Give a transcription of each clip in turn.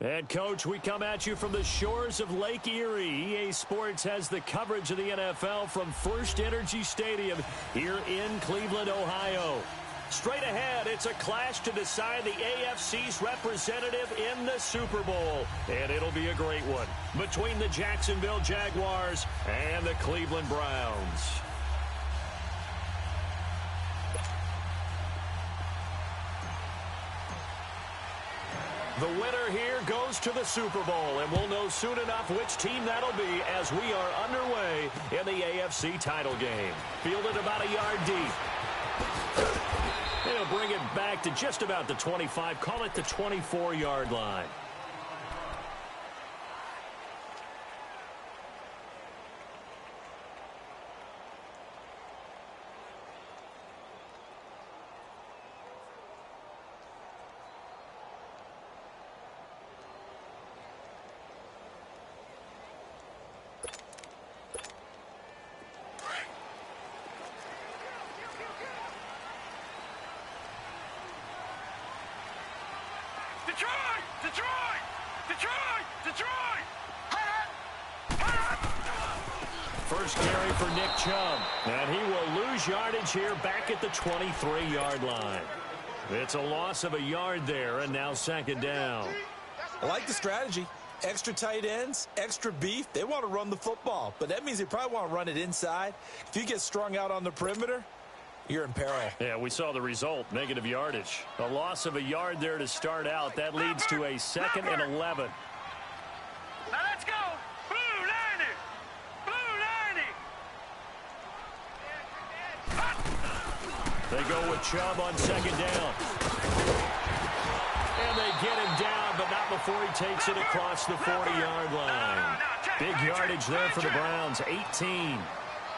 And, Coach, we come at you from the shores of Lake Erie. EA Sports has the coverage of the NFL from First Energy Stadium here in Cleveland, Ohio. Straight ahead, it's a clash to decide the AFC's representative in the Super Bowl. And it'll be a great one between the Jacksonville Jaguars and the Cleveland Browns. The winner here goes to the Super Bowl, and we'll know soon enough which team that'll be as we are underway in the AFC title game. Fielded about a yard deep. They'll bring it back to just about the 25, call it the 24-yard line. First carry for Nick Chubb, and he will lose yardage here back at the 23-yard line. It's a loss of a yard there, and now second down. I like the strategy. Extra tight ends, extra beef. They want to run the football, but that means they probably want to run it inside. If you get strung out on the perimeter, you're in peril. Yeah, we saw the result, negative yardage. A loss of a yard there to start out. That leads to a 2nd and 11. Now let's go. Blue 90. Blue 90. They go with Chubb on second down. And they get him down, but not before he takes it across the 40-yard line. Big yardage there for the Browns, 18.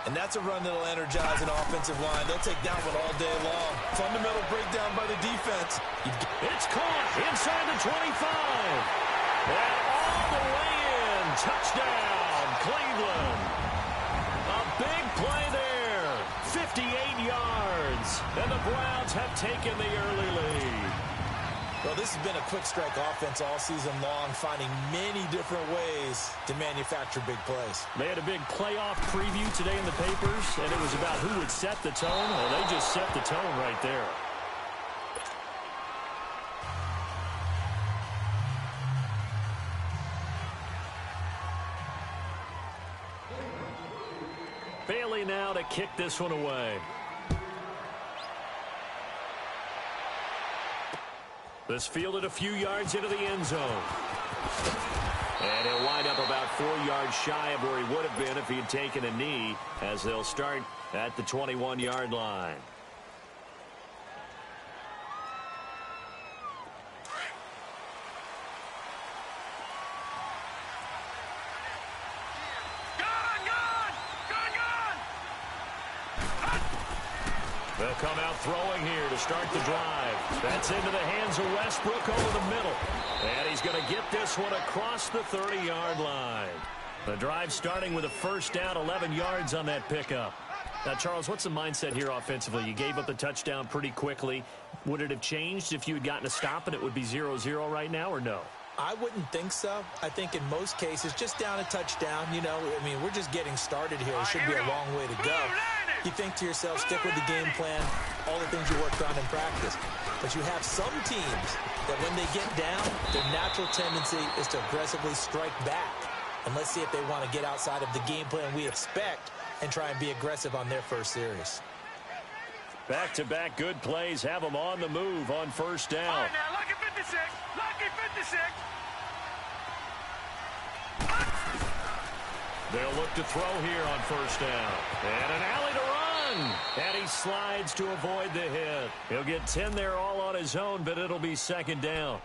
And that's a run that'll energize an offensive line. They'll take that one all day long. Fundamental breakdown by the defense. It's caught inside the 25. And all the way in. Touchdown, Cleveland. A big play there. 58 yards. And the Browns have taken the early lead. Well, this has been a quick strike offense all season long, finding many different ways to manufacture big plays. They had a big playoff preview today in the papers, and it was about who would set the tone. Well, they just set the tone right there. Bailey now to kick this one away. This fielded a few yards into the end zone. And he'll wind up about 4 yards shy of where he would have been if he had taken a knee, as they'll start at the 21-yard line. They'll come out throwing here to start the drive. That's into the hands of Westbrook over the middle. And he's going to get this one across the 30-yard line. The drive starting with a first down, 11 yards on that pickup. Now, Charles, what's the mindset here offensively? You gave up the touchdown pretty quickly. Would it have changed if you had gotten a stop and it would be 0-0 right now, or no? I wouldn't think so. I think in most cases, just down a touchdown, you know, I mean, we're just getting started here. It should be a long way to go. You think to yourself, stick with the game plan, all the things you worked on in practice. But you have some teams that when they get down, their natural tendency is to aggressively strike back. And let's see if they want to get outside of the game plan we expect and try and be aggressive on their first series. Back-to-back good plays have them on the move on first down. All right, now, lucky 56. Lucky 56. They'll look to throw here on first down. And an alley to run. And he slides to avoid the hit. He'll get 10 there all on his own, but it'll be second down.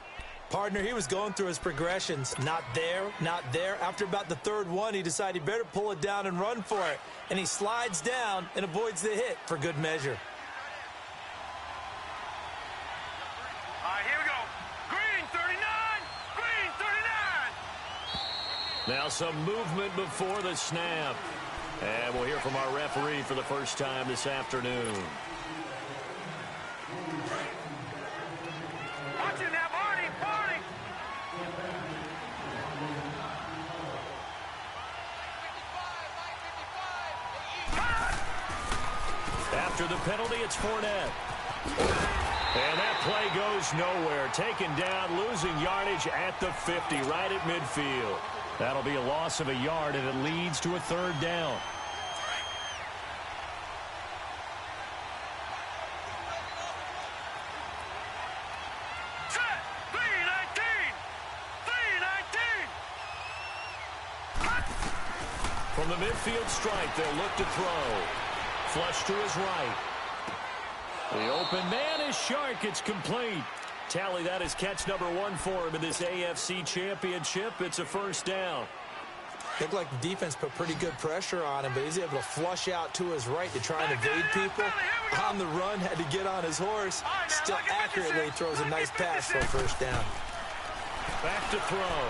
Partner, he was going through his progressions. Not there, not there. After about the third one, he decided he better pull it down and run for it. And he slides down and avoids the hit for good measure. All right, here we go. Green 39. Green 39. Now some movement before the snap. And we'll hear from our referee for the first time this afternoon. Watching that, Barney. After the penalty, it's Fournette. And that play goes nowhere. Taken down, losing yardage at the 50, right at midfield. That'll be a loss of a yard, and it leads to a third down. Set. 3-19. From the midfield stripe, they'll look to throw. Flush to his right. The open man is Shark. It's complete. Tally, that is catch number 1 for him in this AFC Championship. It's a first down. Looked like the defense put pretty good pressure on him, but he's able to flush out to his right to try and evade people. On the run, had to get on his horse. Still accurately throws a nice pass for a first down. Back to throw.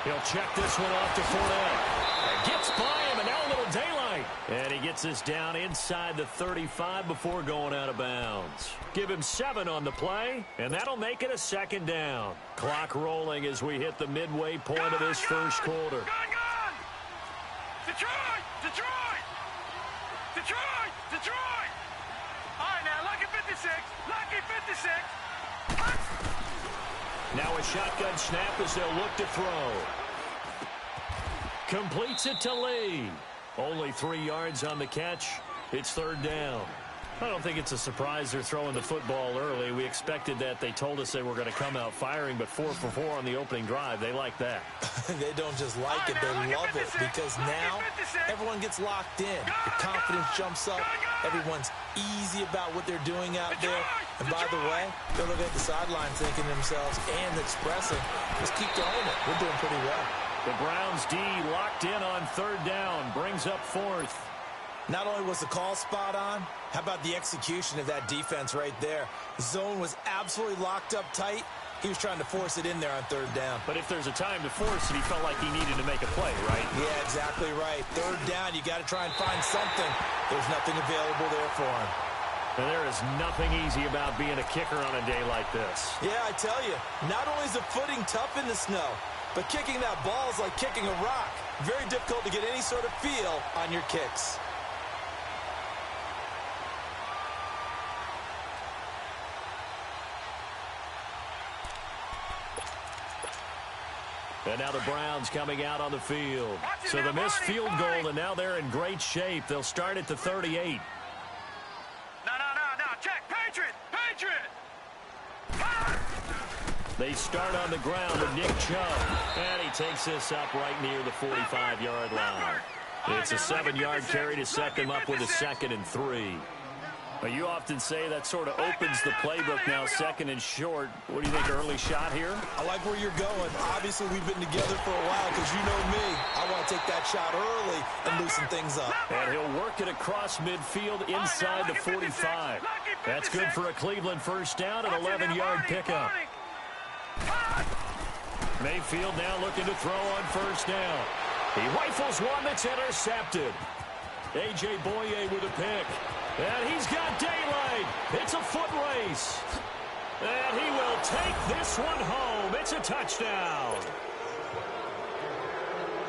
He'll check this one off to Fournette. Gets by him, and now a little daylight. And he gets this down inside the 35 before going out of bounds. Give him 7 on the play, and that'll make it a second down. Clock rolling as we hit the midway point of this first quarter. Gun! Detroit! Detroit! Detroit! Detroit! All right, now, lucky 56. Lucky 56. Now a shotgun snap as they'll look to throw. Completes it to Lee. Only 3 yards on the catch. It's third down. I don't think it's a surprise they're throwing the football early. We expected that. They told us they were going to come out firing, but 4 for 4 on the opening drive. They like that. They don't just like it, they love it, because now everyone gets locked in. The confidence jumps up. Everyone's easy about what they're doing out there. And by the way, they're looking at the sidelines thinking to themselves and expressing, just keep throwing it. We're doing pretty well. The Browns D locked in on third down, brings up 4th. Not only was the call spot on, how about the execution of that defense right there? Zone was absolutely locked up tight. He was trying to force it in there on third down. But if there's a time to force it, he felt like he needed to make a play, right? Yeah, exactly right. Third down, you got to try and find something. There's nothing available there for him. And there is nothing easy about being a kicker on a day like this. Yeah, I tell you, not only is the footing tough in the snow, but kicking that ball is like kicking a rock. Very difficult to get any sort of feel on your kicks. And now the Browns coming out on the field. So the missed field goal, and now they're in great shape. They'll start at the 38. No. Check. Patriot. They start on the ground with Nick Chubb. And he takes this up right near the 45-yard line. It's a 7-yard carry to set them up with a 2nd and 3. But you often say that sort of opens the playbook now, 2nd and short. What do you think, early shot here? I like where you're going. Obviously, we've been together for a while because you know me. I want to take that shot early and loosen things up. And he'll work it across midfield inside the 45. That's good for a Cleveland first down, an 11-yard pickup. Mayfield now looking to throw on first down. He rifles one that's intercepted. A.J. Boye with a pick. And he's got daylight. It's a foot race. And he will take this one home. It's a touchdown.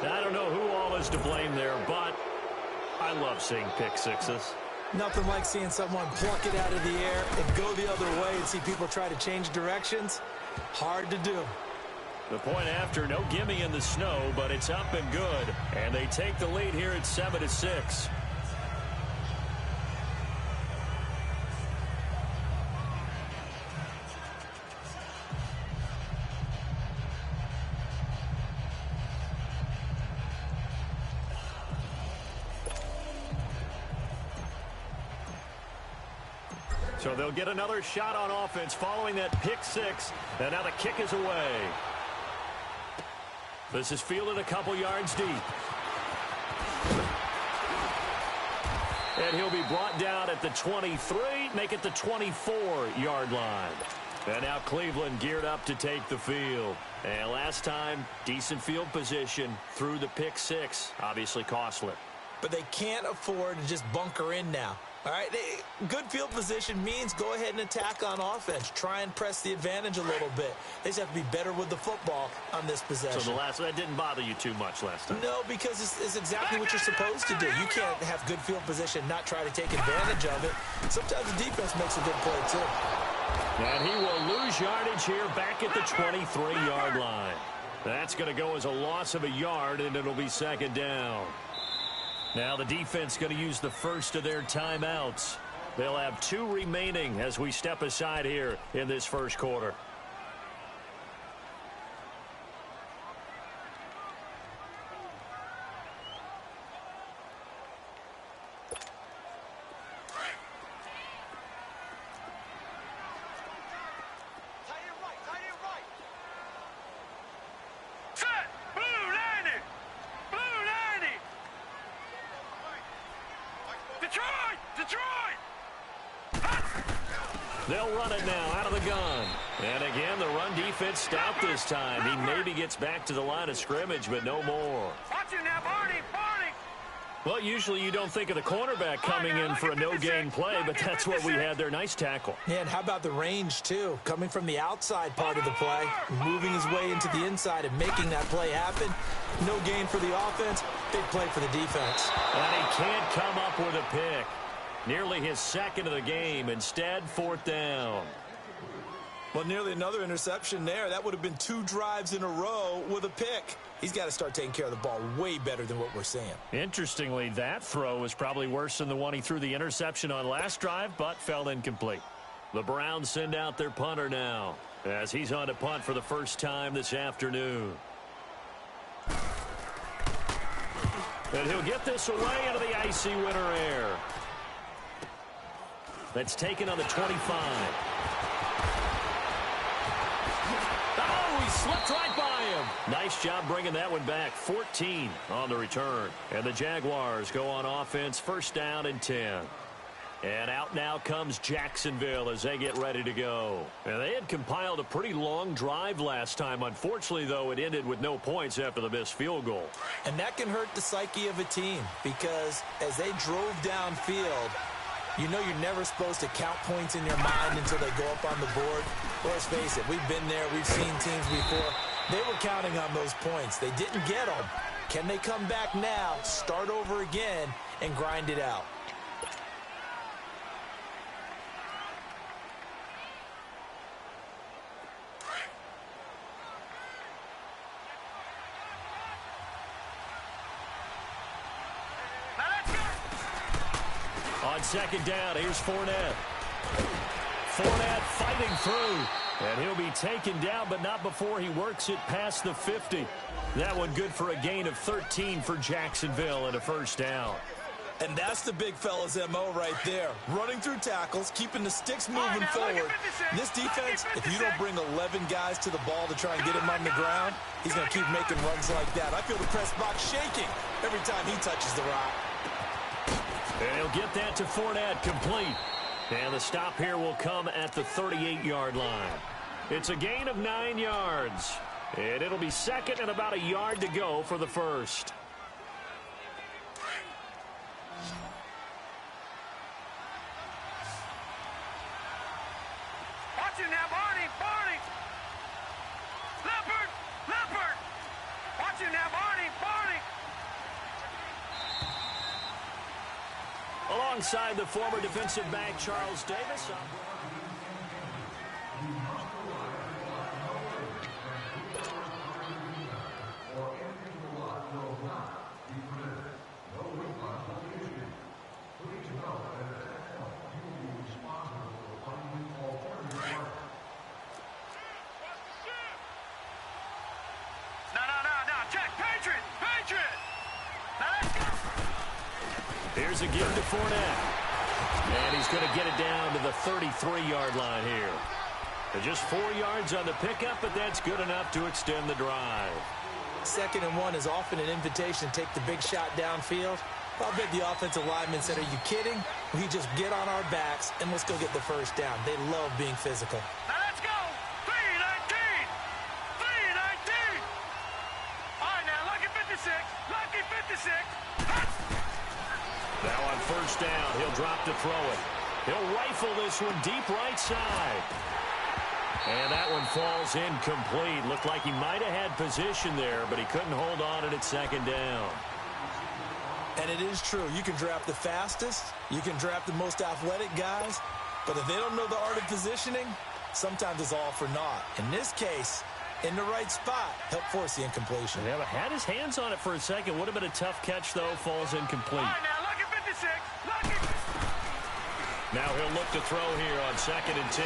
I don't know who all is to blame there, but I love seeing pick sixes. Nothing like seeing someone pluck it out of the air and go the other way and see people try to change directions. Hard to do. The point after, no gimme in the snow, but it's up and good. And they take the lead here at 7-6. So they'll get another shot on offense following that pick six. And now the kick is away. This is fielded a couple yards deep. And he'll be brought down at the 23, make it the 24-yard line. And now Cleveland geared up to take the field. And last time, decent field position through the pick six. Obviously costly. But they can't afford to just bunker in now. All right, good field position means go ahead and attack on offense. Try and press the advantage a little bit. They just have to be better with the football on this possession. So that didn't bother you too much last time? No, because it's exactly what you're supposed to do. You can't have good field position, not try to take advantage of it. Sometimes the defense makes a good play, too. And he will lose yardage here back at the 23-yard line. That's going to go as a loss of a yard, and it'll be second down. Now the defense going to use the first of their timeouts. They'll have 2 remaining as we step aside here in this first quarter. They'll run it now out of the gun. And again, the run defense stout this time. He maybe gets back to the line of scrimmage, but no more. Watch it now, Barney. Well, usually you don't think of the cornerback coming in for a no-gain play, but that's what we had there. Nice tackle. Yeah, and how about the range, too? Coming from the outside part of the play, moving his way into the inside and making that play happen. No gain for the offense, big play for the defense. And he can't come up with a pick. Nearly his second of the game. Instead, 4th down. Well, nearly another interception there. That would have been 2 drives in a row with a pick. He's got to start taking care of the ball way better than what we're seeing. Interestingly, that throw was probably worse than the one he threw the interception on last drive, but fell incomplete. The Browns send out their punter now as he's on to punt for the first time this afternoon. And he'll get this away into the icy winter air. That's taken on the 25. Oh, he slipped right by him. Nice job bringing that one back. 14 on the return. And the Jaguars go on offense, first down and 10. And out now comes Jacksonville as they get ready to go. And they had compiled a pretty long drive last time. Unfortunately, though, it ended with no points after the missed field goal. And that can hurt the psyche of a team because as they drove downfield, you know you're never supposed to count points in your mind until they go up on the board. Well, let's face it, we've been there. We've seen teams before. They were counting on those points. They didn't get them. Can they come back now, start over again, and grind it out? On second down, here's Fournette. Fournette fighting through. And he'll be taken down, but not before he works it past the 50. That one good for a gain of 13 for Jacksonville and a first down. And that's the big fella's MO right there. Running through tackles, keeping the sticks moving forward. This defense, if you don't bring 11 guys to the ball to try and get him on the ground, he's going to keep making runs like that. I feel the press box shaking every time he touches the rock. And he'll get that to Fournette, complete. And the stop here will come at the 38-yard line. It's a gain of 9 yards. And it'll be second and about a yard to go for the first. Watch it now, Barney. Leopard. Watch it now, Barney. Alongside the former defensive back, Charles Davis. No. Check. Patriot. Now let's go. Here's a give to Fournette. And he's going to get it down to the 33-yard line here. Just 4 yards on the pickup, but that's good enough to extend the drive. 2nd and 1 is often an invitation to take the big shot downfield. I'll bet the offensive lineman said, are you kidding? We just get on our backs and let's go get the first down. They love being physical. Now let's go. 3-19. All right, now, lucky 56. Now on first first down. He'll drop to throw it. He'll rifle this one deep right side. And that one falls incomplete. Looked like he might have had position there, but he couldn't hold on at second down. And it is true. You can draft the fastest. You can draft the most athletic guys. But if they don't know the art of positioning, sometimes it's all for naught. In this case, in the right spot, helped force the incompletion. Yeah, but had his hands on it for a second. Would have been a tough catch, though. Falls incomplete. All right, now, lucky 56. Lucky. Now he'll look to throw here on 2nd and 10.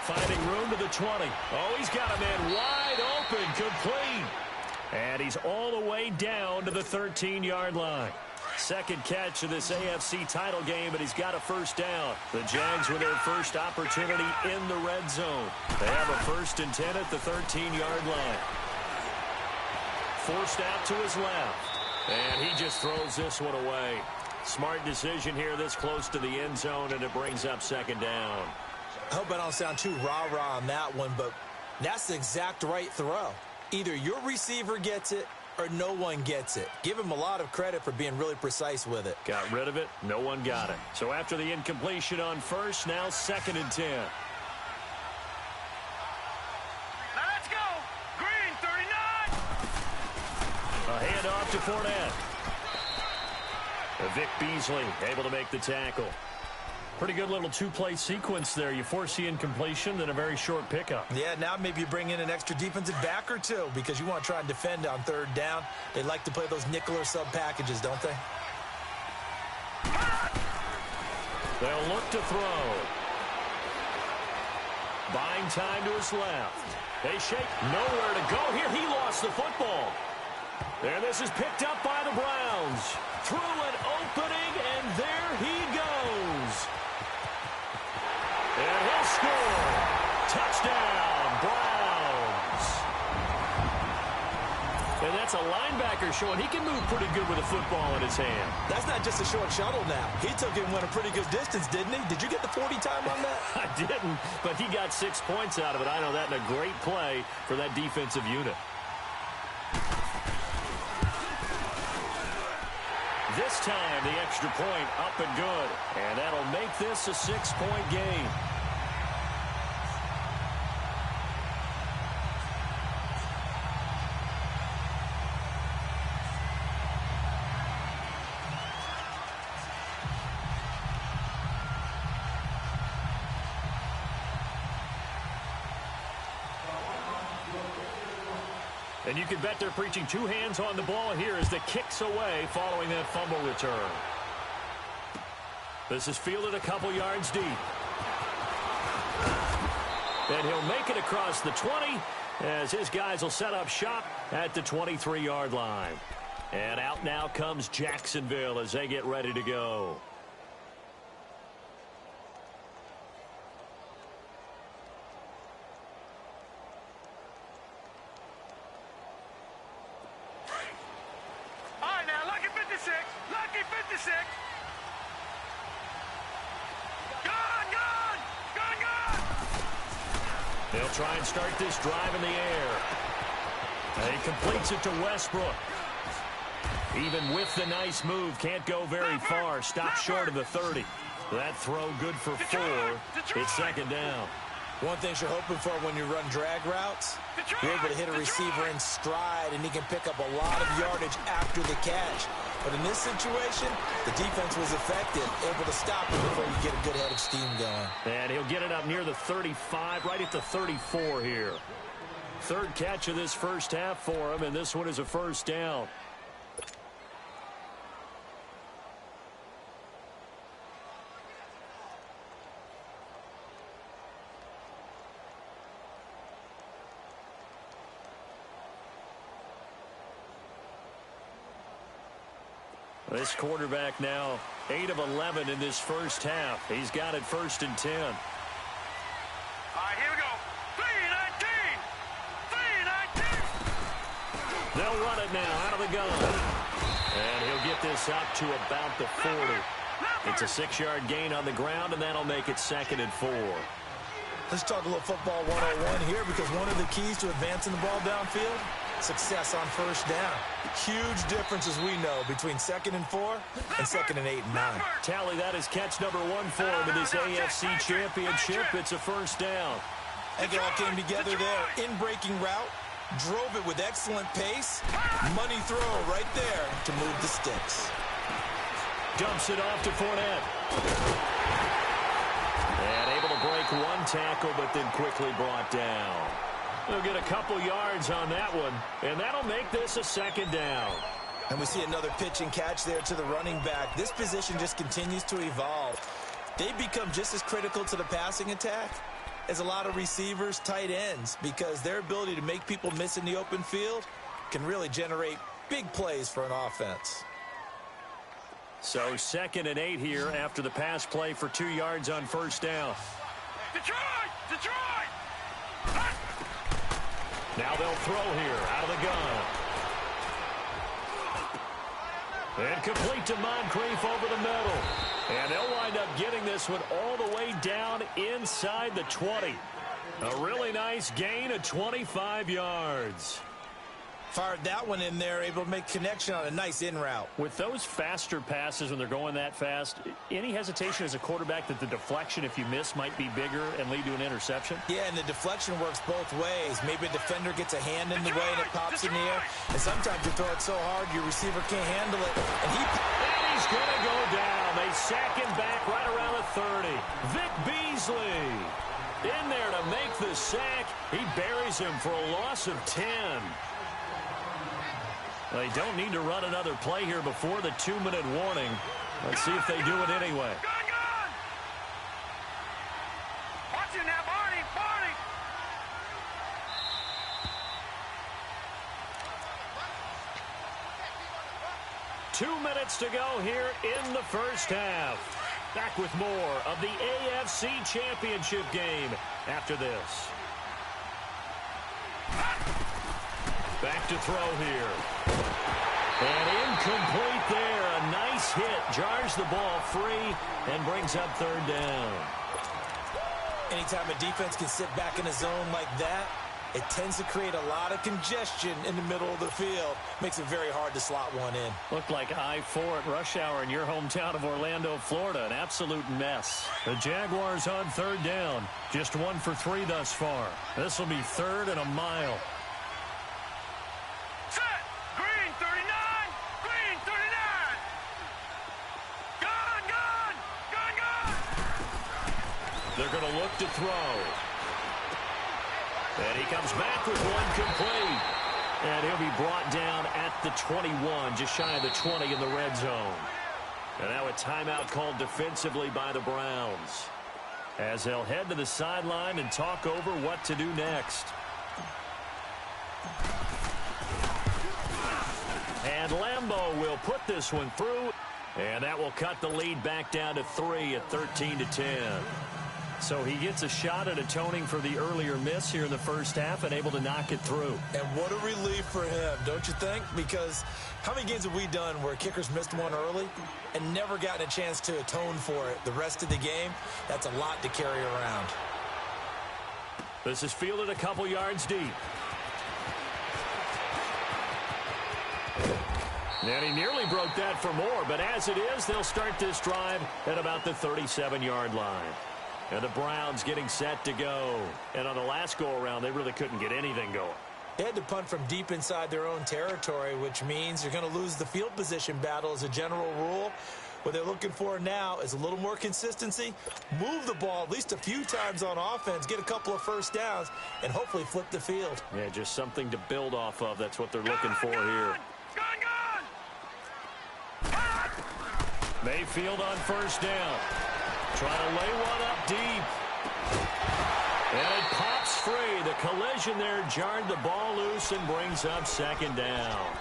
Finding room to the 20. Oh, he's got a man wide open, complete. And he's all the way down to the 13-yard line. Second catch of this AFC title game, and he's got a first down. The Jags with their first opportunity in the red zone. They have a 1st and 10 at the 13-yard line. Forced out to his left. And he just throws this one away. Smart decision here this close to the end zone, and it brings up 2nd down. I hope I don't sound too rah-rah on that one, but that's the exact right throw. Either your receiver gets it or no one gets it. Give him a lot of credit for being really precise with it. Got rid of it. No one got it. So after the incompletion on first, now 2nd and 10. Now let's go. Green, 39. A handoff to Fournette. Vic Beasley able to make the tackle. Pretty good little two-play sequence there. You force the incompletion, then a very short pickup. Yeah, now maybe you bring in an extra defensive back or two because you want to try and defend on 3rd down. They like to play those nickel or sub packages, don't they? They'll look to throw. Buying time to his left. They shake. Nowhere to go here. He lost the football. And this is picked up by the Browns. Through an opening, and there he goes. And he'll score. Touchdown, Browns. And that's a linebacker showing he can move pretty good with a football in his hand. That's not just a short shuttle now. He took it and went a pretty good distance, didn't he? Did you get the 40 time on that? I didn't, but he got 6 points out of it. I know that in a great play for that defensive unit. This time, the extra point up and good. And that'll make this a 6-point game. And you can bet they're preaching 2 hands on the ball here as the kick's away following that fumble return. This is fielded a couple yards deep. And he'll make it across the 20 as his guys will set up shop at the 23-yard line. And out now comes Jacksonville as they get ready to go. Lucky 56. Gone. They'll try and start this drive in the air. And he completes it to Westbrook. Even with the nice move, can't go very far. Stops short of the 30. That throw good for 4. It's 2nd down. One thing you're hoping for when you run drag routes, you're able to hit a receiver in stride, and he can pick up a lot of yardage after the catch. But in this situation, the defense was effective, able to stop him before you get a good head of steam going. And he'll get it up near the 35, right at the 34 here. 3rd catch of this first half for him, and this one is a first down. This quarterback now 8 of 11 in this first half. He's got it 1st and 10. All right, here we go. 3-19. They'll run it now out of the gun. And he'll get this up to about the 40. It's a 6-yard gain on the ground, and that'll make it 2nd and 4. Let's talk a little football 101 here, because one of the keys to advancing the ball downfield success on first down. Huge difference, as we know, between 2nd and 4 and 2nd and 8 and 9. Tally, that is catch number 1 for him in this AFC Championship. It's a first down. I think it all came together there. In-breaking route, drove it with excellent pace. Money throw right there to move the sticks. Dumps it off to Fournette. And able to break one tackle, but then quickly brought down. They'll get a couple yards on that one, and that'll make this a 2nd down. And we see another pitch and catch there to the running back. This position just continues to evolve. They become just as critical to the passing attack as a lot of receivers, tight ends, because their ability to make people miss in the open field can really generate big plays for an offense. So 2nd and 8 here after the pass play for 2 yards on first down. Detroit! Detroit! Now they'll throw here out of the gun. And complete to Moncrief over the middle. And they'll wind up getting this one all the way down inside the 20. A really nice gain of 25 yards. Fired that one in there, able to make connection on a nice in route. With those faster passes when they're going that fast, any hesitation as a quarterback that the deflection, if you miss, might be bigger and lead to an interception? Yeah, and the deflection works both ways. Maybe a defender gets a hand in the way and it pops in the air. And sometimes you throw it so hard your receiver can't handle it. And he's going to go down. They sack him back right around the 30. Vic Beasley in there to make the sack. He buries him for a loss of 10. They don't need to run another play here before the 2-minute warning. Let's see if they do it anyway. Gun! Watch it now, Barney! 2 minutes to go here in the first half. Back with more of the AFC Championship game after this. Back to throw here. And incomplete there. A nice hit. Jars the ball free and brings up 3rd down. Anytime a defense can sit back in a zone like that, it tends to create a lot of congestion in the middle of the field. Makes it very hard to slot one in. Looked like I-4 at rush hour in your hometown of Orlando, Florida. An absolute mess. The Jaguars on 3rd down. Just 1 for 3 thus far. This will be 3rd and a mile. They're going to look to throw. And he comes back with one complete. And he'll be brought down at the 21, just shy of the 20 in the red zone. And now a timeout called defensively by the Browns, as they'll head to the sideline and talk over what to do next. And Lambeau will put this one through. And that will cut the lead back down to 3 at 13-10. So he gets a shot at atoning for the earlier miss here in the first half and able to knock it through. And what a relief for him, don't you think? Because how many games have we done where kickers missed one early and never gotten a chance to atone for it the rest of the game? That's a lot to carry around. This is fielded a couple yards deep. And he nearly broke that for more, but as it is, they'll start this drive at about the 37-yard line. And the Browns getting set to go. And on the last go-around, they really couldn't get anything going. They had to punt from deep inside their own territory, which means you're going to lose the field position battle as a general rule. What they're looking for now is a little more consistency, move the ball at least a few times on offense, get a couple of first downs, and hopefully flip the field. Yeah, just something to build off of. That's what they're looking for here. Mayfield on first down. Trying to lay one up deep. And it pops free. The collision there jarred the ball loose and brings up 2nd down.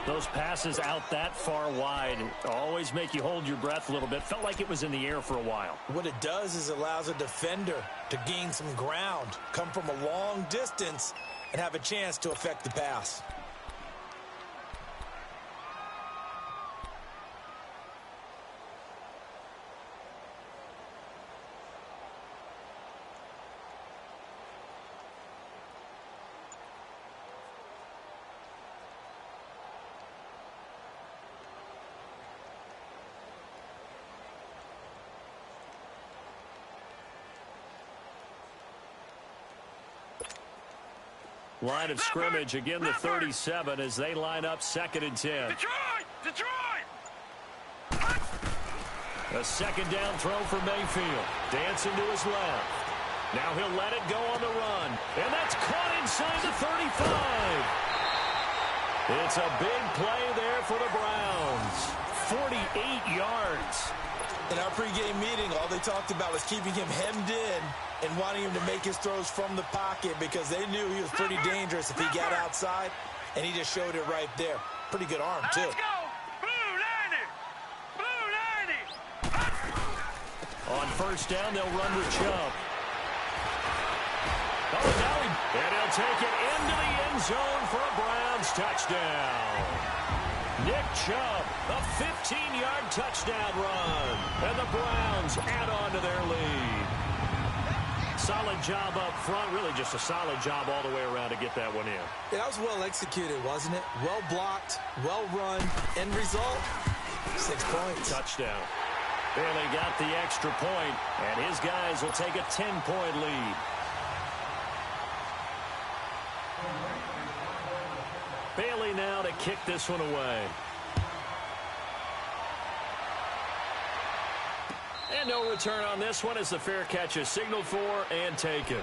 Those passes out that far wide always make you hold your breath a little bit. Felt like it was in the air for a while. What it does is allows a defender to gain some ground, come from a long distance, and have a chance to affect the pass. Line of scrimmage, again the 37 as they line up 2nd and 10. Detroit! A second down throw for Mayfield. Dancing to his left. Now he'll let it go on the run. And that's caught inside the 35. It's a big play there for the Browns. 48 yards. In our pregame meeting, all they talked about was keeping him hemmed in and wanting him to make his throws from the pocket because they knew he was pretty dangerous if he got outside, and he just showed it right there. Pretty good arm, too. Let's go! Blue 90! On first down, they'll run with Chubb. Oh, now and he'll take it into the end zone for a Browns touchdown. Nick Chubb, a 15-yard touchdown run. And the Browns add on to their lead. Solid job up front. Really just a solid job all the way around to get that one in. Yeah, that was well executed, wasn't it? Well blocked, well run. End result, 6 points. Touchdown. Bailey got the extra point, and his guys will take a 10-point lead. Bailey now to kick this one away. And no return on this one as the fair catch is signaled for and taken.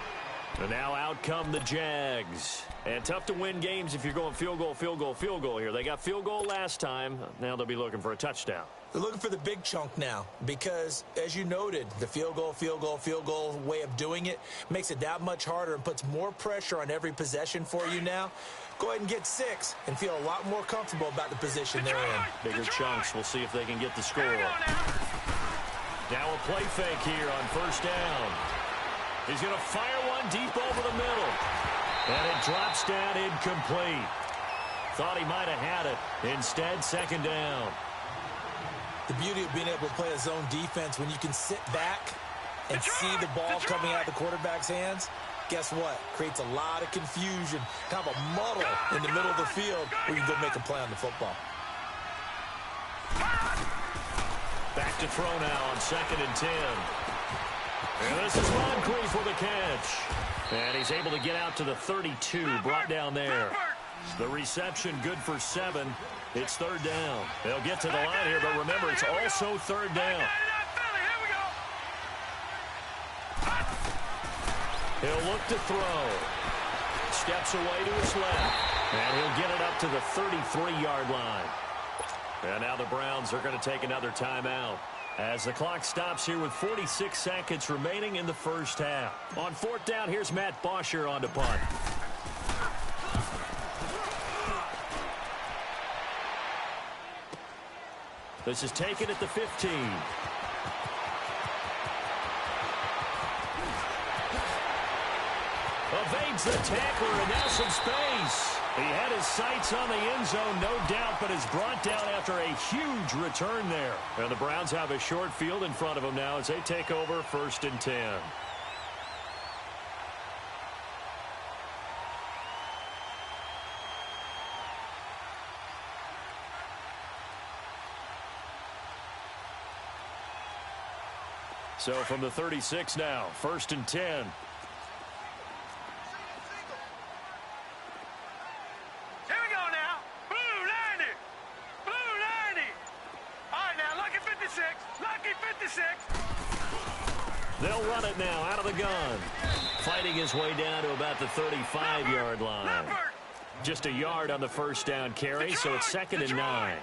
And now out come the Jags. And tough to win games if you're going field goal, field goal, field goal here. They got field goal last time. Now they'll be looking for a touchdown. They're looking for the big chunk now because, as you noted, the field goal way of doing it makes it that much harder and puts more pressure on every possession for you now. Go ahead and get 6 and feel a lot more comfortable about the position they're in. Bigger chunks. We'll see if they can get the score. Now a play fake here on first down. He's going to fire one deep over the middle. And it drops down incomplete. Thought he might have had it. Instead, second down. The beauty of being able to play a zone defense when you can sit back and see the ball coming out of the quarterback's hands, guess what? Creates a lot of confusion, kind of a muddle in the middle of the field where you can go make a play on the football. Back to throw now on 2nd and 10. And this is Moncrief with a catch. And he's able to get out to the 32, brought down there. The reception good for 7. It's third down. They'll get to the line here, but remember, it's also third down. He'll look to throw. Steps away to his left. And he'll get it up to the 33-yard line. And now the Browns are going to take another timeout as the clock stops here with 46 seconds remaining in the first half. On fourth down, here's Matt Bosher on to punt. This is taken at the 15. Evades the tackler, and now some space. He had his sights on the end zone, no doubt, but is brought down after a huge return there. And the Browns have a short field in front of them now as they take over 1st and 10. So from the 36 now, 1st and 10. Here we go now. Blue 90. Blue 90. All right, now, lucky 56. Lucky 56. They'll run it now out of the gun. Fighting his way down to about the 35-yard line. Just a yard on the first down carry, so it's 2nd and 9.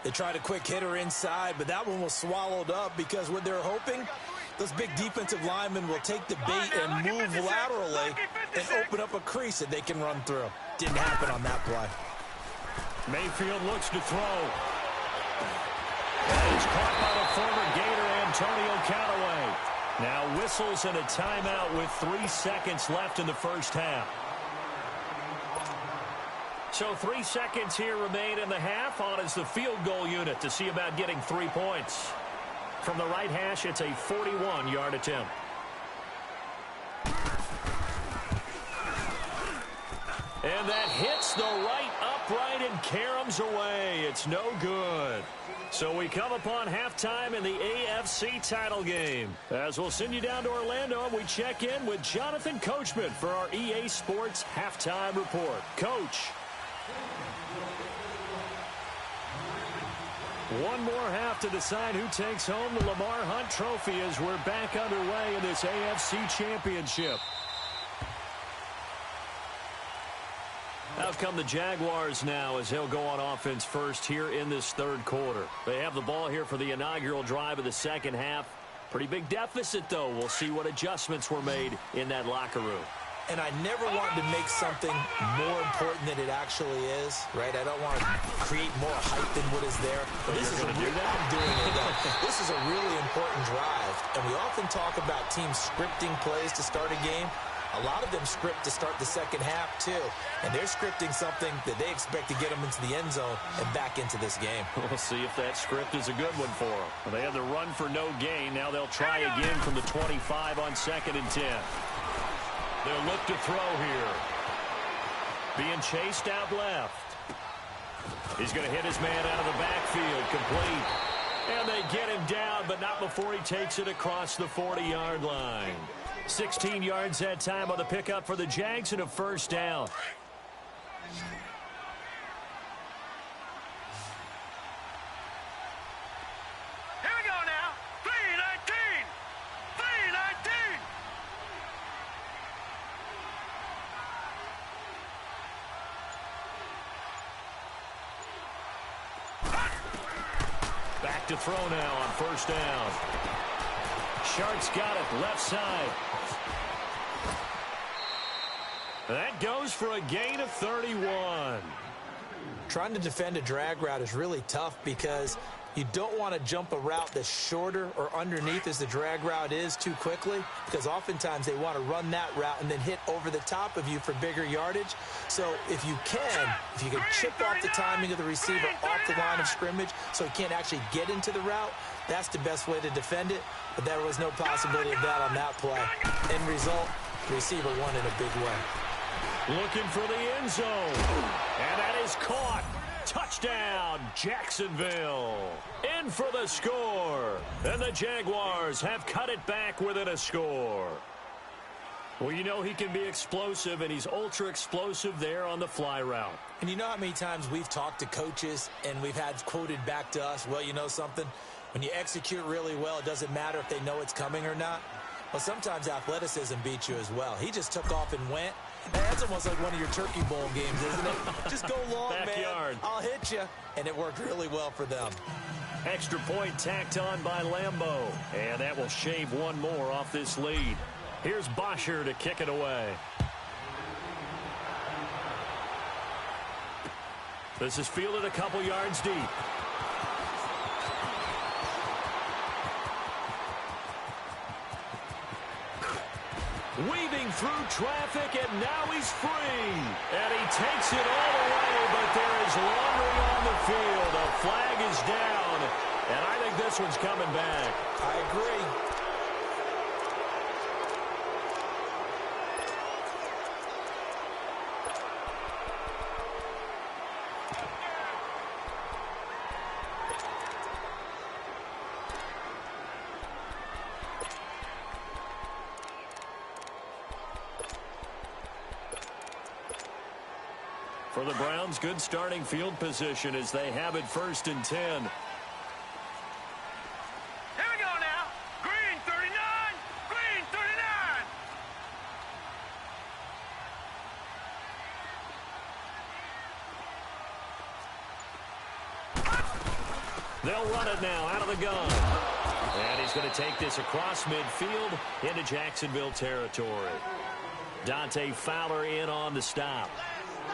They tried a quick hitter inside, but that one was swallowed up because what they're hoping, those big defensive linemen will take the bait and move laterally and open up a crease that they can run through. Didn't happen on that play. Mayfield looks to throw. That is caught by the former Gator Antonio Callaway. Now whistles and a timeout with 3 seconds left in the first half. So 3 seconds here remain in the half. On is the field goal unit to see about getting 3 points. From the right hash, it's a 41-yard attempt. And that hits the right upright and caroms away. It's no good. So we come upon halftime in the AFC title game. As we'll send you down to Orlando, and we check in with Jonathan Coachman for our EA Sports Halftime Report. Coach. One more half to decide who takes home the Lamar Hunt Trophy as we're back underway in this AFC Championship. Out come the Jaguars now as they'll go on offense first here in this third quarter. They have the ball here for the inaugural drive of the second half. Pretty big deficit, though. We'll see what adjustments were made in that locker room. And I never wanted to make something more important than it actually is, right? I don't want to create more hype than what is there. But this is I'm doing it, though. This is a really important drive. And we often talk about teams scripting plays to start a game. A lot of them script to start the second half, too. And they're scripting something that they expect to get them into the end zone and back into this game. We'll see if that script is a good one for them. Well, they had the run for no gain. Now they'll try again from the 25 on 2nd and 10. They'll look to throw here. Being chased out left. He's going to hit his man out of the backfield. Complete. And they get him down, but not before he takes it across the 40-yard line. 16 yards that time on the pickup for the Jags and a first down. Here we go now. 3-19. 3-19. Back to throw now on first down. Shark's got it left side. That goes for a gain of 31. Trying to defend a drag route is really tough because you don't want to jump a route that's shorter or underneath as the drag route is too quickly, because oftentimes they want to run that route and then hit over the top of you for bigger yardage. So if you can chip off the timing of the receiver off the line of scrimmage so he can't actually get into the route, that's the best way to defend it. But there was no possibility of that on that play. End result, the receiver won in a big way. Looking for the end zone. And that is caught. Touchdown, Jacksonville. In for the score. And the Jaguars have cut it back within a score. Well, you know he can be explosive, and he's ultra explosive there on the fly route. And you know how many times we've talked to coaches and we've had quoted back to us, well, you know something? When you execute really well, it doesn't matter if they know it's coming or not. Well, sometimes athleticism beats you as well. He just took off and went. And that's almost like one of your Turkey Bowl games, isn't it? Just go long, Backyard. Man. I'll hit you. And it worked really well for them. Extra point tacked on by Lambeau. And that will shave one more off this lead. Here's Bosher to kick it away. This is fielded a couple yards deep. Weaving through traffic, and now he's free. And he takes it all the way, but there is laundry on the field. A flag is down, and I think this one's coming back. I agree. For the Browns, good starting field position as they have it 1st and 10. Here we go now. Green 39. Green 39. They'll run it now out of the gun. And he's going to take this across midfield into Jacksonville territory. Dante Fowler in on the stop.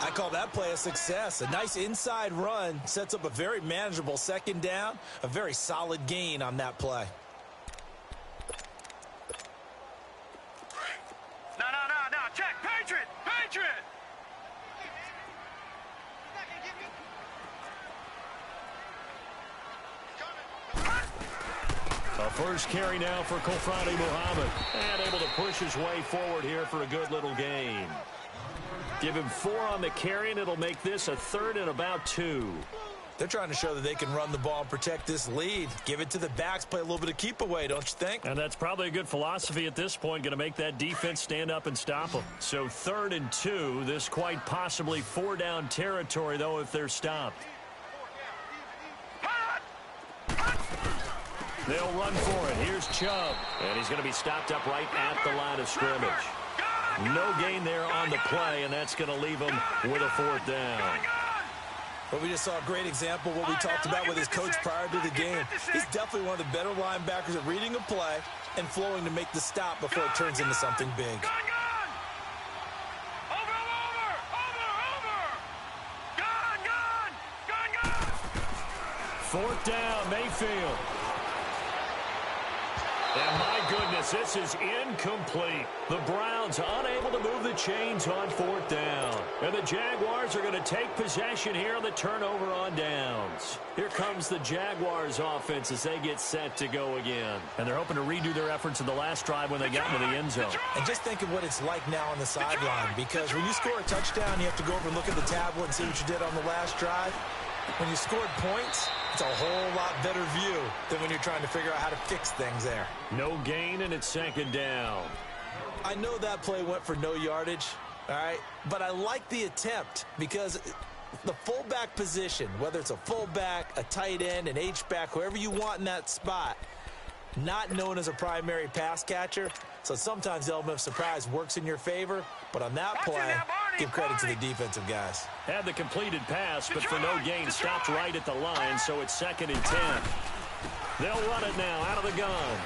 I call that play a success. A nice inside run sets up a very manageable second down, a very solid gain on that play. No. Check. Patriot. A first carry now for Kofrani Muhammad. And able to push his way forward here for a good little gain. Give him 4 on the carry, and it'll make this a 3rd and about 2. They're trying to show that they can run the ball and protect this lead. Give it to the backs, play a little bit of keep away, don't you think? And that's probably a good philosophy at this point, going to make that defense stand up and stop them. So 3rd and 2, this quite possibly 4-down territory, though, if they're stopped. They'll run for it. Here's Chubb. And he's going to be stopped up right at the line of scrimmage. No gain there on the play, and that's going to leave him with a 4th down. Well, we just saw a great example of what we talked about with his coach prior to the game. He's definitely one of the better linebackers at reading a play and flowing to make the stop before it turns into something big. Fourth down, Mayfield. And my goodness, this is incomplete. The Browns unable to move the chains on 4th down. And the Jaguars are going to take possession here on the turnover on downs. Here comes the Jaguars offense as they get set to go again. And they're hoping to redo their efforts in the last drive when they got into the end zone. And just think of what it's like now on the sideline, because when you score a touchdown, you have to go over and look at the tablet and see what you did on the last drive. When you scored points, it's a whole lot better view than when you're trying to figure out how to fix things there. No gain, and it's 2nd down. I know that play went for no yardage, all right? But I like the attempt because the fullback position, whether it's a fullback, a tight end, an H-back, whoever you want in that spot, not known as a primary pass catcher. So sometimes the element of surprise works in your favor. But on that play, give credit to the defensive guys. Had the completed pass, but for no gain, stopped right at the line, so it's 2nd and 10. They'll run it now out of the gun.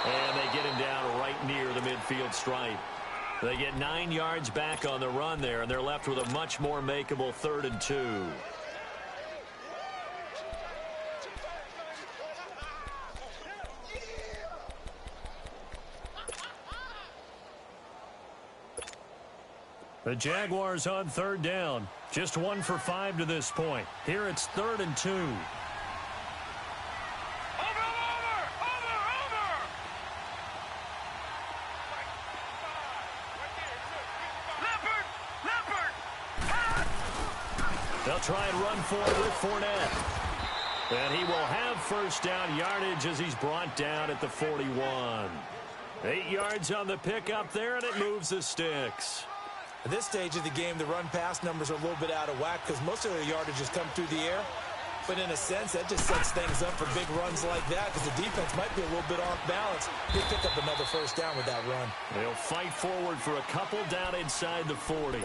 And they get him down right near the midfield stripe. They get 9 yards back on the run there, and they're left with a much more makeable 3rd and 2. The Jaguars on 3rd down. Just 1 for 5 to this point. Here it's 3rd and 2. Over! They'll try and run for it with Fournette. And he will have 1st down yardage as he's brought down at the 41. 8 yards on the pickup there, and it moves the sticks. At this stage of the game, the run-pass numbers are a little bit out of whack because most of their yardage has come through the air. But in a sense, that just sets things up for big runs like that because the defense might be a little bit off balance. They pick up another 1st down with that run. They'll fight forward for a couple down inside the 40.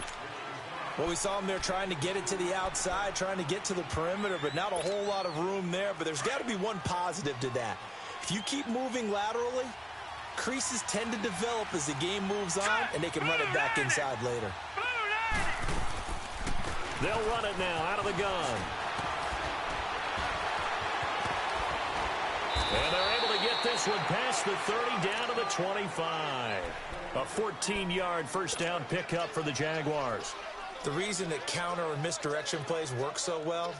Well, we saw them there trying to get it to the outside, trying to get to the perimeter, but not a whole lot of room there. But there's got to be one positive to that. If you keep moving laterally, creases tend to develop as the game moves on, and they can run it back inside later. They'll run it now out of the gun. And they're able to get this one past the 30 down to the 25. A 14-yard 1st down pickup for the Jaguars. The reason that counter or misdirection plays work so well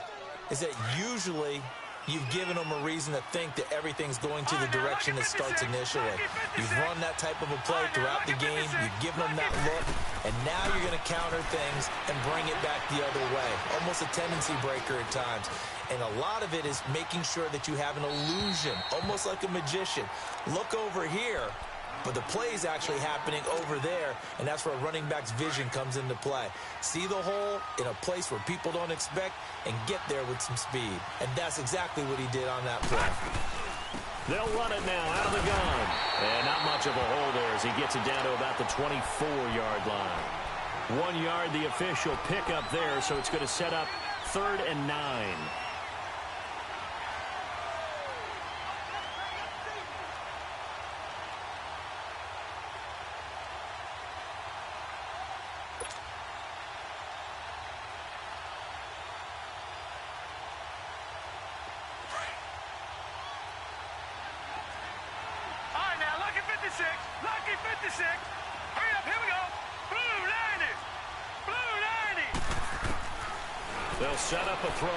is that usually you've given them a reason to think that everything's going to the direction it starts initially. You've run that type of a play throughout the game. You've given them that look, and now you're going to counter things and bring it back the other way. Almost a tendency breaker at times. And a lot of it is making sure that you have an illusion, almost like a magician. Look over here, but the play is actually happening over there, and that's where a running back's vision comes into play. See the hole in a place where people don't expect and get there with some speed. And that's exactly what he did on that play. They'll run it now out of the gun. And not much of a hole there as he gets it down to about the 24-yard line. 1 yard, the official pickup there, so it's going to set up 3rd and 9. Lucky 56. Hurry up, here we go. Blue 90. Blue 90. They'll set up a throw.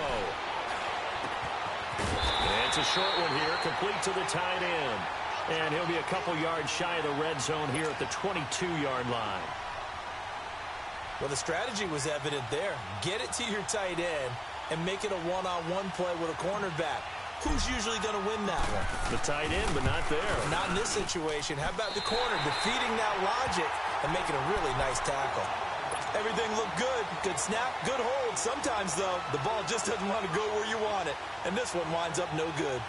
And it's a short one here, complete to the tight end. And he'll be a couple yards shy of the red zone here at the 22-yard line. Well, the strategy was evident there. Get it to your tight end and make it a one-on-one play with a cornerback. Who's usually going to win that one? The tight end, but not there. Not in this situation. How about the corner defeating that logic and making a really nice tackle? Everything looked good. Good snap, good hold. Sometimes, though, the ball just doesn't want to go where you want it. And this one winds up no good.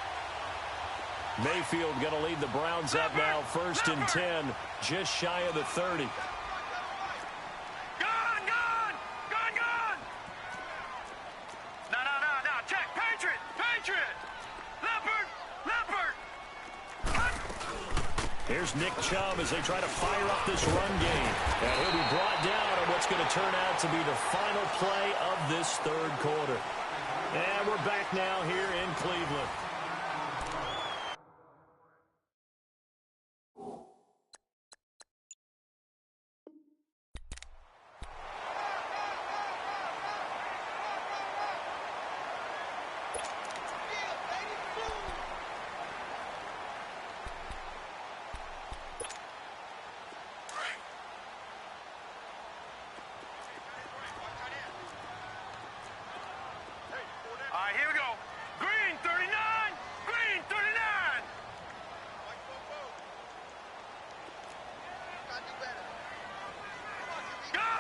Mayfield going to lead the Browns up now, 1st and 10, just shy of the 30. Here's Nick Chubb as they try to fire up this run game. And he'll be brought down on what's going to turn out to be the final play of this third quarter. And we're back now here in Cleveland. Here we go. Green 39. Green 39. Gun.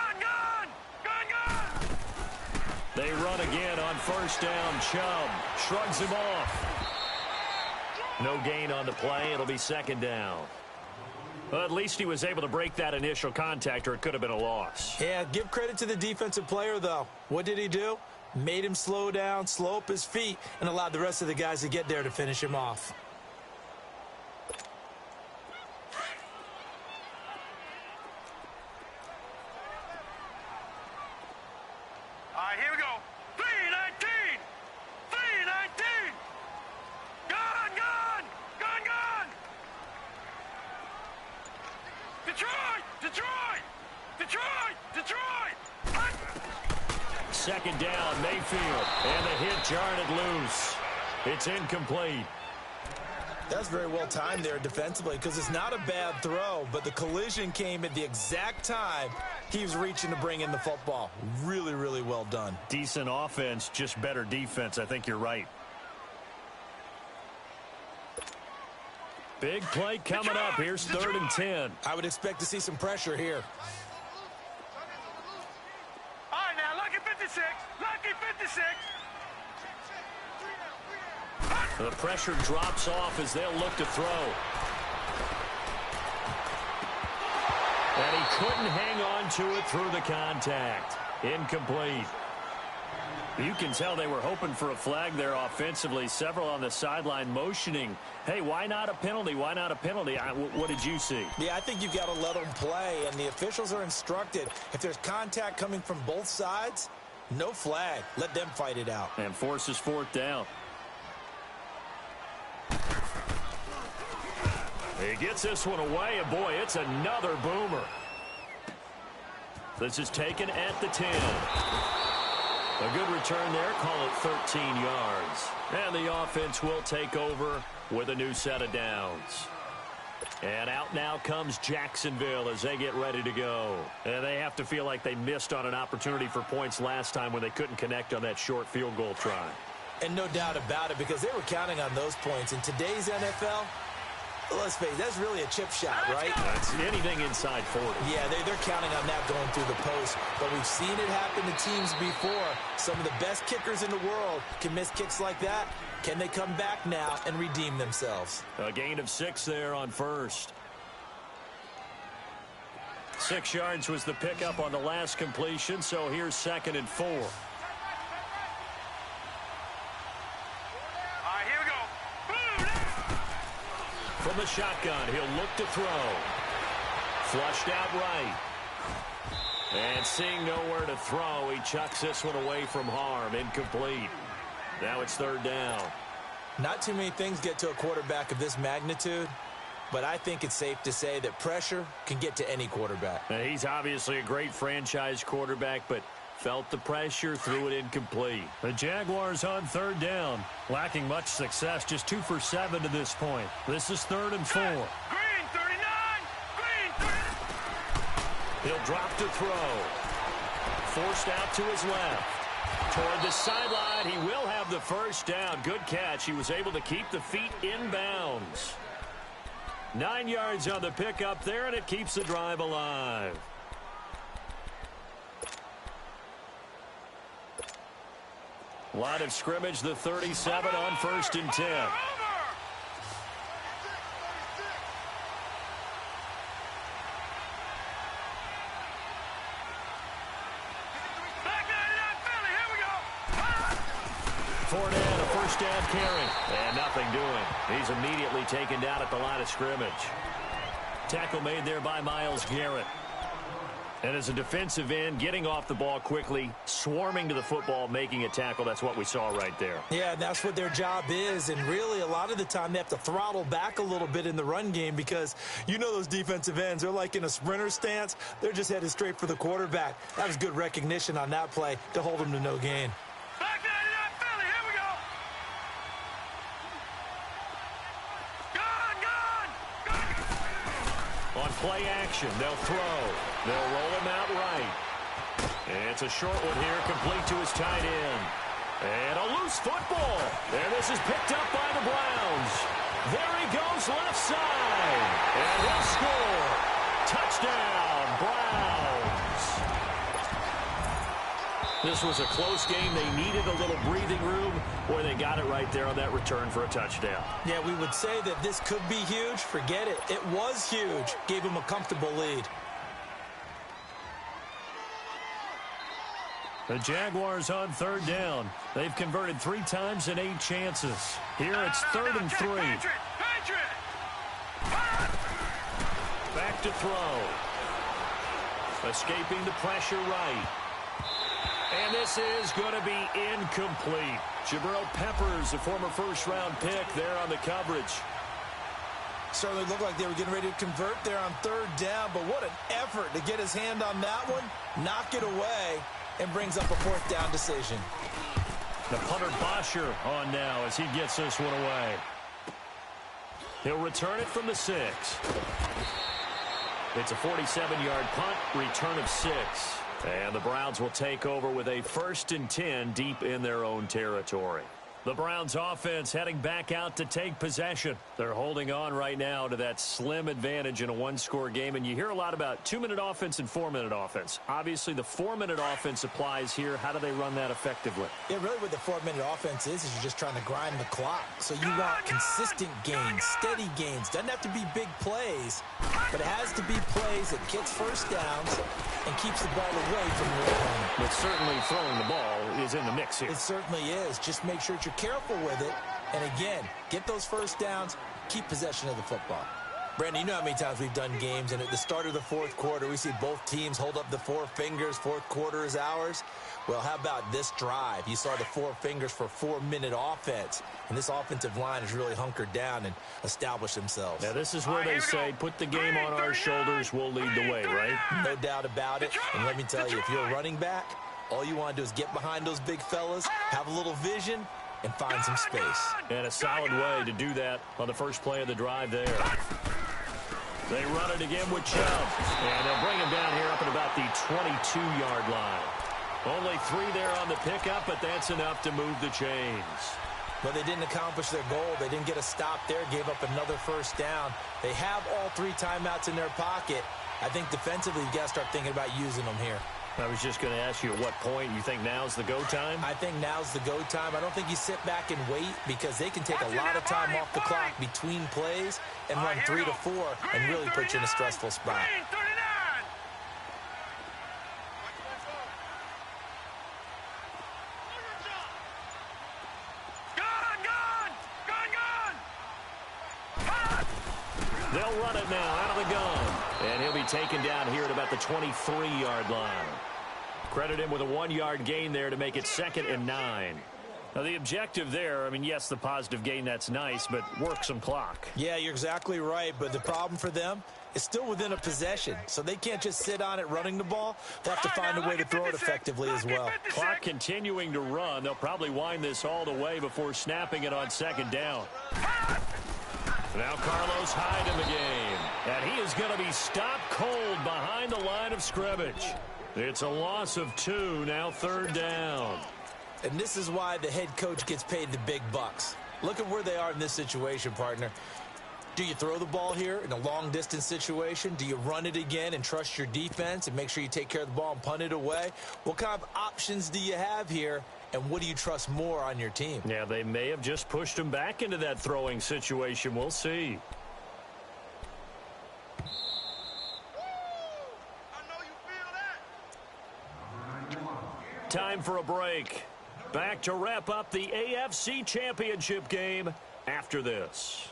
They run again on 1st down. Chubb shrugs him off. No gain on the play. It'll be 2nd down. Well, at least he was able to break that initial contact, or it could have been a loss. Yeah, give credit to the defensive player, though. What did he do? Made him slow down, slow up his feet, and allowed the rest of the guys to get there to finish him off. All right, here we go. 319. 319. Gun. Detroit. 2nd down, Mayfield, and the hit jarred it loose. It's incomplete. That's very well timed there defensively because it's not a bad throw, but the collision came at the exact time he was reaching to bring in the football. Really, really well done. Decent offense, just better defense. I think you're right. Big play coming up. Here's 3rd and 10. I would expect to see some pressure here. All right, now, lucky 56. Lucky 56. The pressure drops off as they'll look to throw. And he couldn't hang on to it through the contact. Incomplete. You can tell they were hoping for a flag there offensively. Several on the sideline motioning, hey, why not a penalty? Why not a penalty? What did you see? Yeah, I think you've got to let them play, and the officials are instructed. If there's contact coming from both sides, no flag. Let them fight it out. And forces 4th down. He gets this one away, and boy, it's another boomer. This is taken at the 10. A good return there, call it 13 yards. And the offense will take over with a new set of downs. And out now comes Jacksonville as they get ready to go. And they have to feel like they missed on an opportunity for points last time when they couldn't connect on that short field goal try. And no doubt about it, because they were counting on those points. In today's NFL, let's face it, that's really a chip shot, right? That's anything inside 40. Yeah, they're counting on that going through the post. But we've seen it happen to teams before. Some of the best kickers in the world can miss kicks like that. Can they come back now and redeem themselves? A gain of 6 there on 1st. 6 yards was the pickup on the last completion, so here's 2nd and 4. From the shotgun, he'll look to throw. Flushed out right. And seeing nowhere to throw, he chucks this one away from harm. Incomplete. Now it's 3rd down. Not too many things get to a quarterback of this magnitude, but I think it's safe to say that pressure can get to any quarterback. Now, he's obviously a great franchise quarterback, but felt the pressure, threw it incomplete. The Jaguars on 3rd down, lacking much success, just 2 for 7 to this point. This is 3rd and 4. Green 39. Green 39. He'll drop to throw. forced out to his left. Toward the sideline, he will have the first down. Good catch. He was able to keep the feet in bounds. 9 yards on the pickup there, and it keeps the drive alive. Line of scrimmage, the 37 on 1st and 10. Fournette, a first down carry. And nothing doing. He's immediately taken down at the line of scrimmage. Tackle made there by Myles Garrett. And as a defensive end, getting off the ball quickly, swarming to the football, making a tackle, that's what we saw right there. Yeah, that's what their job is. And really, a lot of the time, they have to throttle back a little bit in the run game because you know those defensive ends, they're like in a sprinter stance. They're just headed straight for the quarterback. That was good recognition on that play to hold them to no gain. On play action, they'll throw. They'll roll him out right. And it's a short one here, complete to his tight end. And a loose football. And this is picked up by the Browns. There he goes left side. And he'll score. Touchdown, Browns. This was a close game. They needed a little breathing room. Boy, they got it right there on that return for a touchdown. Yeah, we would say that this could be huge. Forget it. It was huge. Gave him a comfortable lead. The Jaguars on 3rd down. They've converted 3 times in 8 chances. Here it's 3rd and 3. Back to throw. Escaping the pressure right. And this is going to be incomplete. Jabril Peppers, a former first-round pick there on the coverage. Certainly looked like they were getting ready to convert there on 3rd down, but what an effort to get his hand on that one, knock it away, and brings up a 4th down decision. The punter Bosher on now as he gets this one away. He'll return it from the 6. It's a 47-yard punt, return of 6. And the Browns will take over with a 1st and 10 deep in their own territory. The Browns offense heading back out to take possession. They're holding on right now to that slim advantage in a one-score game. And you hear a lot about 2-minute offense and 4-minute offense. Obviously, the 4-minute offense applies here. How do they run that effectively? Yeah, really what the 4-minute offense is you're just trying to grind the clock. So you want consistent gains, steady gains. Doesn't have to be big plays, but it has to be plays that gets first downs and keeps the ball away from your opponent. But certainly throwing the ball is in the mix here. It certainly is. Just make sure that you're careful with it. And again, get those first downs, keep possession of the football. Brandon, you know how many times we've done games, and at the start of the 4th quarter, we see both teams hold up the 4 fingers, 4th quarter is ours. Well, how about this drive? You saw the 4 fingers for 4-minute offense, and this offensive line has really hunkered down and established themselves. Now, this is where they say, put the game on our shoulders, we'll lead the way, right? No doubt about it. And let me tell you, if you're a running back, all you want to do is get behind those big fellas, have a little vision, and find some space. And a solid way to do that on the first play of the drive there. They run it again with Chubb. And they'll bring him down here up at about the 22-yard line. Only 3 there on the pickup, but that's enough to move the chains. Well, they didn't accomplish their goal. They didn't get a stop there, gave up another first down. They have all 3 timeouts in their pocket. I think defensively, you got to start thinking about using them here. I was just going to ask you at what point you think now's the go time? I think now's the go time. I don't think you sit back and wait because they can take a lot of time off the clock between plays and run 3 to 4 and really put you in a stressful spot. They'll run it now out of the gun. And he'll be taken down here at about the 23-yard line. Credit him with a 1-yard gain there to make it 2nd and 9. Now, the objective there, I mean, yes, the positive gain, that's nice, but work some clock. Yeah, you're exactly right, but the problem for them is still within a possession, so they can't just sit on it running the ball. They have to find a way to throw it effectively as well. Clock continuing to run. They'll probably wind this all the way before snapping it on 2nd down. Now Carlos Hyde in the game. And he is going to be stopped cold behind the line of scrimmage. It's a loss of 2, now 3rd down. And this is why the head coach gets paid the big bucks. Look at where they are in this situation, partner. Do you throw the ball here in a long-distance situation? Do you run it again and trust your defense and make sure you take care of the ball and punt it away? What kind of options do you have here, and what do you trust more on your team? Yeah, they may have just pushed him back into that throwing situation. We'll see. Time for a break. Back to wrap up the AFC Championship game after this.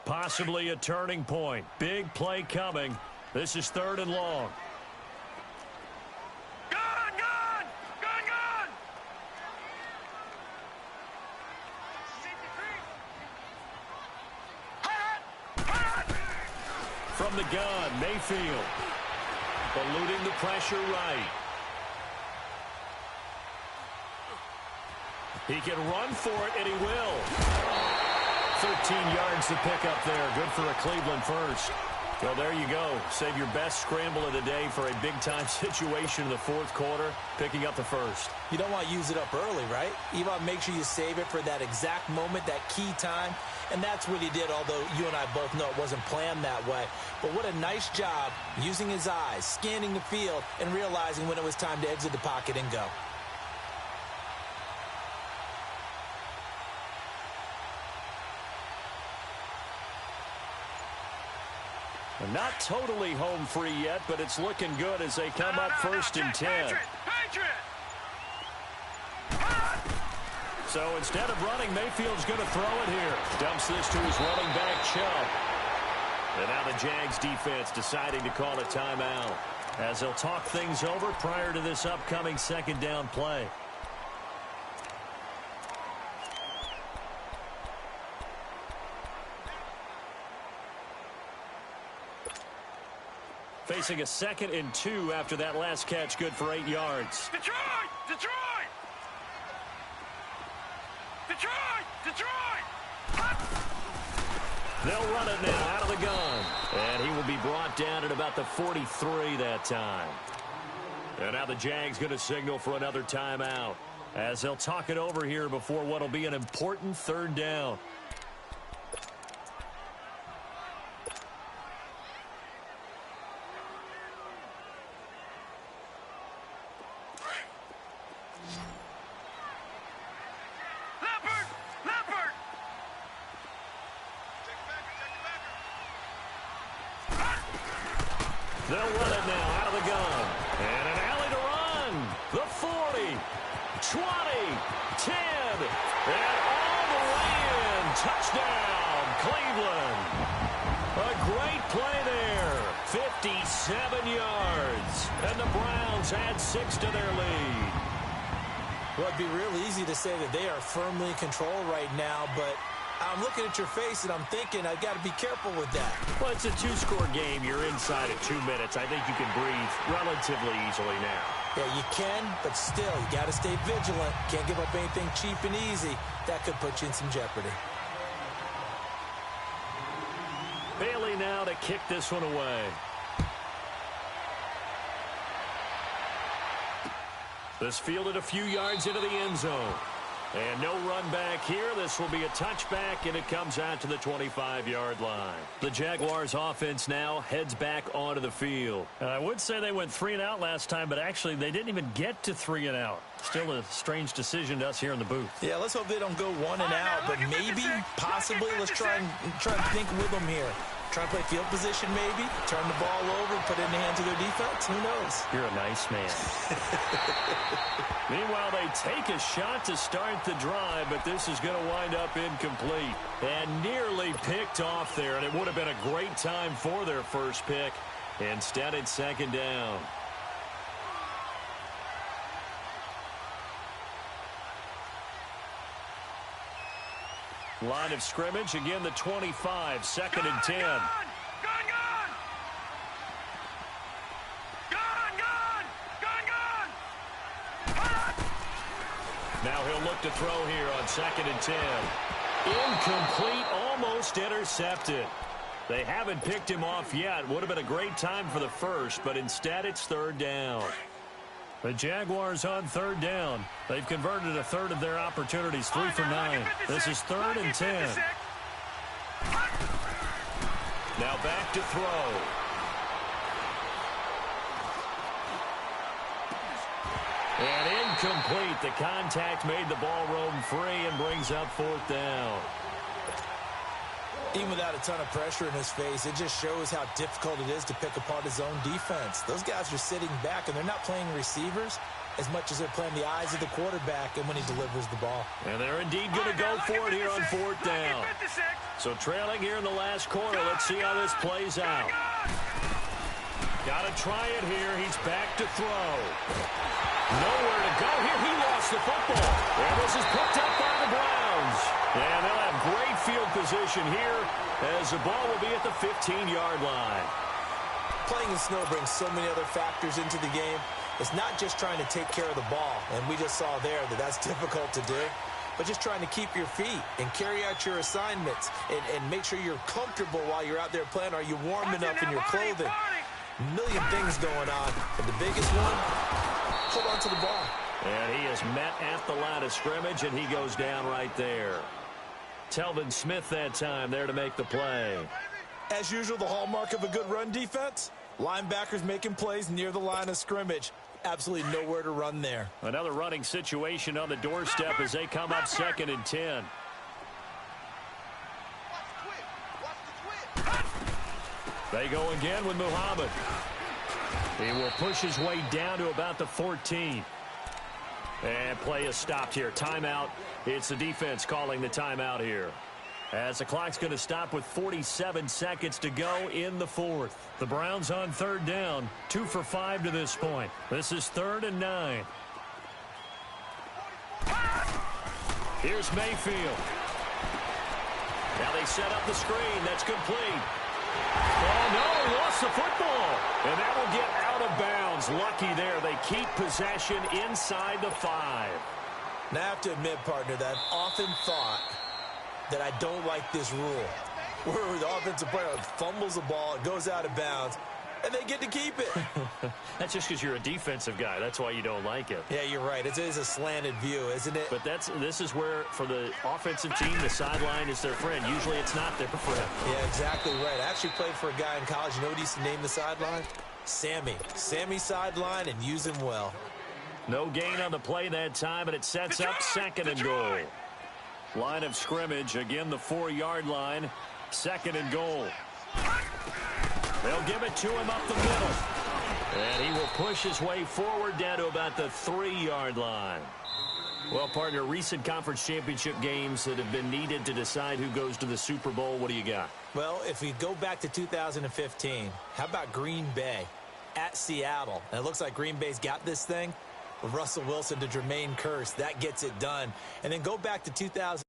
Possibly a turning point. Big play coming. This is 3rd and long. Gun! Gun! Gun! Gun! From the gun, Mayfield. Eluding the pressure right. He can run for it, and he will. 13 yards to pick up there. Good for a Cleveland first. Well, there you go. Save your best scramble of the day for a big-time situation in the 4th quarter, picking up the first. You don't want to use it up early, right? You want to make sure you save it for that exact moment, that key time. And that's what he did, although you and I both know it wasn't planned that way. But what a nice job using his eyes, scanning the field, and realizing when it was time to exit the pocket and go. Not totally home free yet, but it's looking good as they come up 1st and 10. So instead of running, Mayfield's going to throw it here. Dumps this to his running back, Chubb. And now the Jags defense deciding to call a timeout as they'll talk things over prior to this upcoming 2nd down play. Facing a 2nd and 2 after that last catch, good for 8 yards. Detroit! Detroit! Detroit! Detroit! They'll run it now out of the gun. And he will be brought down at about the 43 that time. And now the Jags going to signal for another timeout as they'll talk it over here before what will be an important 3rd down. They'll run it now out of the gun. And an alley to run. The 40, 20, 10, and all the way in. Touchdown, Cleveland. A great play there. 57 yards. And the Browns add 6 to their lead. Well, it'd be real easy to say that they are firmly in control right now, but I'm looking at your face and I'm thinking I've got to be careful with that. Well, it's a 2-score game. You're inside at 2 minutes. I think you can breathe relatively easily now. Yeah, you can, but still, you got to stay vigilant. Can't give up anything cheap and easy. That could put you in some jeopardy. Bailey now to kick this one away. This fielded a few yards into the end zone. And no run back here. This will be a touchback, and it comes out to the 25-yard line. The Jaguars offense now heads back onto the field. I would say they went 3 and out last time, but actually they didn't even get to 3 and out. Still a strange decision to us here in the booth. Yeah, let's hope they don't go 1 and out, but maybe, possibly, let's try and think with them here. Try and play field position maybe, turn the ball over, put it in the hands of their defense. Who knows? You're a nice man. Meanwhile, they take a shot to start the drive, but this is going to wind up incomplete. And nearly picked off there, and it would have been a great time for their first pick. Instead, it's 2nd down. Line of scrimmage, again the 25, 2nd and 10. Now he'll look to throw here on 2nd and 10. Incomplete, almost intercepted. They haven't picked him off yet. Would have been a great time for the first, but instead it's third down. The Jaguars on third down. They've converted a third of their opportunities, 3 for 9. This is 3rd and 10. Now back to throw. And incomplete. The contact made the ball roam free and brings up 4th down. Even without a ton of pressure in his face, it just shows how difficult it is to pick apart his own defense. Those guys are sitting back, and they're not playing receivers as much as they're playing the eyes of the quarterback and when he delivers the ball. And they're indeed going to go for it here on 4th down. So trailing here in the last quarter. Let's see how this plays out. Got to try it here. He's back to throw. Nowhere to go here. He lost the football. And this is picked up by the Browns. And they'll have great field position here as the ball will be at the 15-yard line. Playing in snow brings so many other factors into the game. It's not just trying to take care of the ball, and we just saw there that that's difficult to do, but just trying to keep your feet and carry out your assignments and make sure you're comfortable while you're out there playing. Are you warm enough in your clothing? A million things going on, but the biggest one, hold on to the ball. And he is met at the line of scrimmage, and he goes down right there. Telvin Smith that time there to make the play. As usual, the hallmark of a good run defense, linebackers making plays near the line of scrimmage. Absolutely nowhere to run there. Another running situation on the doorstep as they come up 2nd and 10. They go again with Muhammad. He will push his way down to about the 14. And play is stopped here. Timeout. It's the defense calling the timeout here. As the clock's going to stop with 47 seconds to go in the 4th. The Browns on 3rd down. 2 for 5 to this point. This is 3rd and 9. Here's Mayfield. Now they set up the screen. That's complete. Oh, no, he lost the football. And that will get out of bounds. Lucky there. They keep possession inside the 5. Now, I have to admit, partner, that I've often thought that I don't like this rule, where the offensive player fumbles the ball, it goes out of bounds, and they get to keep it. That's just because you're a defensive guy. That's why you don't like it. Yeah, you're right. It is a slanted view, isn't it? But this is where, for the offensive team, the sideline is their friend. Usually it's not their friend. Yeah, exactly right. I actually played for a guy in college. You know what he used to name the sideline? Sammy. Sammy sideline, and use him well. No gain on the play that time, and it sets up 2nd and goal. Line of scrimmage, again the 4-yard line. 2nd and goal. They'll give it to him up the middle. And he will push his way forward down to about the 3-yard line. Well, partner, recent conference championship games that have been needed to decide who goes to the Super Bowl, what do you got? Well, if we go back to 2015, how about Green Bay at Seattle? And it looks like Green Bay's got this thing. Russell Wilson to Jermaine Kearse, that gets it done. And then go back to 2000.